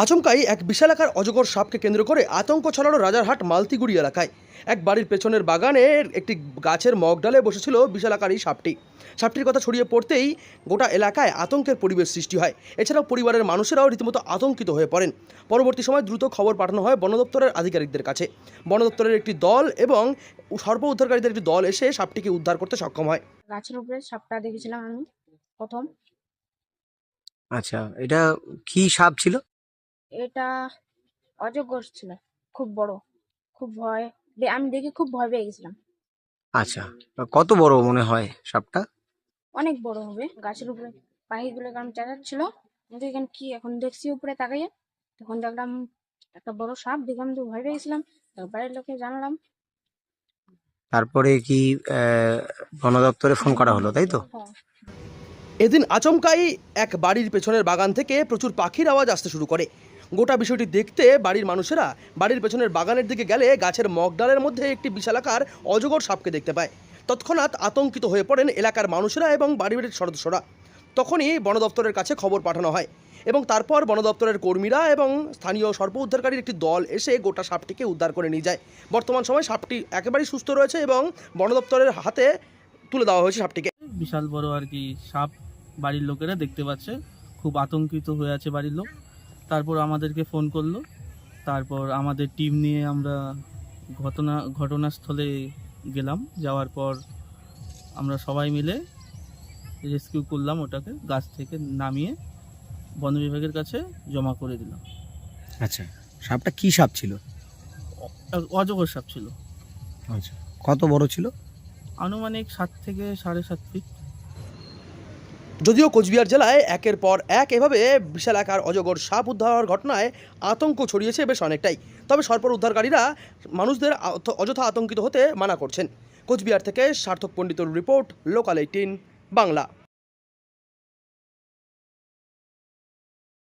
আচমকাই এক বিশালাকার অজগর সাপকে কেন্দ্র করে আতঙ্ক ছড়ানো রাজারহাট মালতিগুড়ি এলাকায়। এক বাড়ির পেছনের বাগানের একটি গাছের মগডালে বসেছিল বিশালাকার এই সাপটি। সাপটির কথা ছড়িয়ে পড়তেই গোটা এলাকায় আতঙ্কের পরিবেশ সৃষ্টি হয়। এছাড়াও পরিবারের মানুষেরাও রীতিমতো আতঙ্কিত হয়ে পড়েন। পরবর্তী সময় দ্রুত খবর পাঠানো হয় বন দপ্তরের আধিকারিকদের কাছে। বন দপ্তরের একটি দল এবং সর্প উদ্ধারকারীদের একটি দল এসে সাপটিকে উদ্ধার করতে সক্ষম হয়। গাছের উপরে সাপটা দেখেছিলাম আমি প্রথম। আচ্ছা, এটা কি সাপ ছিল? এটা অজগর ছিল, খুব বড়, খুব ভয়। আমি দেখে খুব ভয় পেয়ে গেছিলাম। আচ্ছা, কত বড় মনে হয় সাপটা? অনেক বড় হবে। গাছের উপরে পাখিগুলো কারণ চেঁচাচ্ছিল, কিন্তু এখানে কি এখন দেখছি উপরে তাকাইয়ে, তখন দেখলাম একটা বড় সাপ। দেখে আমি তো ভয় পেয়ে গেছিলাম, বাড়ির লোকে জানালাম। তারপরে কি বন দপ্তরে ফোন করা হলো, তাই তো? হ্যাঁ। এদিন আচমকাই এক বাড়ির পেছনের বাগান থেকে প্রচুর পাখির আওয়াজ আসতে শুরু করে। গোটা বিষয়টি দেখতে বাড়ির মানুষেরা বাড়ির পেছনের বাগানের দিকে গেলে গাছের মগডালের মধ্যে একটি বিশালাকার অজগর সাপকে দেখতে পায়। তৎক্ষণাৎ আতঙ্কিত হয়ে পড়েন এলাকার মানুষেরা এবং বাড়ির সদস্যরা। তখনই বন দপ্তরের কাছে খবর পাঠানো হয় এবং তারপর বন দপ্তরের কর্মীরা এবং স্থানীয় সর্প উদ্ধারকারীর একটি দল এসে গোটা সাপটিকে উদ্ধার করে নিয়ে যায়। বর্তমান সময়ে সাপটি একেবারেই সুস্থ রয়েছে এবং বন দপ্তরের হাতে তুলে দেওয়া হয়েছে সাপটিকে। বিশাল বড় আর কি সাপ বাড়ির লোকেরা দেখতে পাচ্ছে, খুব আতঙ্কিত হয়ে আছে বাড়ির লোক। তারপর আমাদেরকে ফোন করলো, তারপর আমাদের টিম নিয়ে আমরা ঘটনাস্থলে গেলাম। যাওয়ার পর আমরা সবাই মিলে রেস্কিউ করলাম, ওটাকে গাছ থেকে নামিয়ে বন বিভাগের কাছে জমা করে দিলাম। আচ্ছা, সাপটা কি সাপ ছিল? অজগর সাপ ছিল। আচ্ছা, কত বড় ছিল? আনুমানিক 7 থেকে 7.5 ফিট। যদিও কোচবিহার জেলায় একের পর এক এভাবে বিশালাকার অজগর সাপ উদ্ধার ঘটনায় আতঙ্ক ছড়িয়েছে বেশ অনেকটাই। তবে সর্প উদ্ধারকারীরা মানুষদের অযথা আতঙ্কিত হতে মানা করছেন। কোচবিহার থেকে সার্থক পণ্ডিতর রিপোর্ট, লোকাল 18 বাংলা।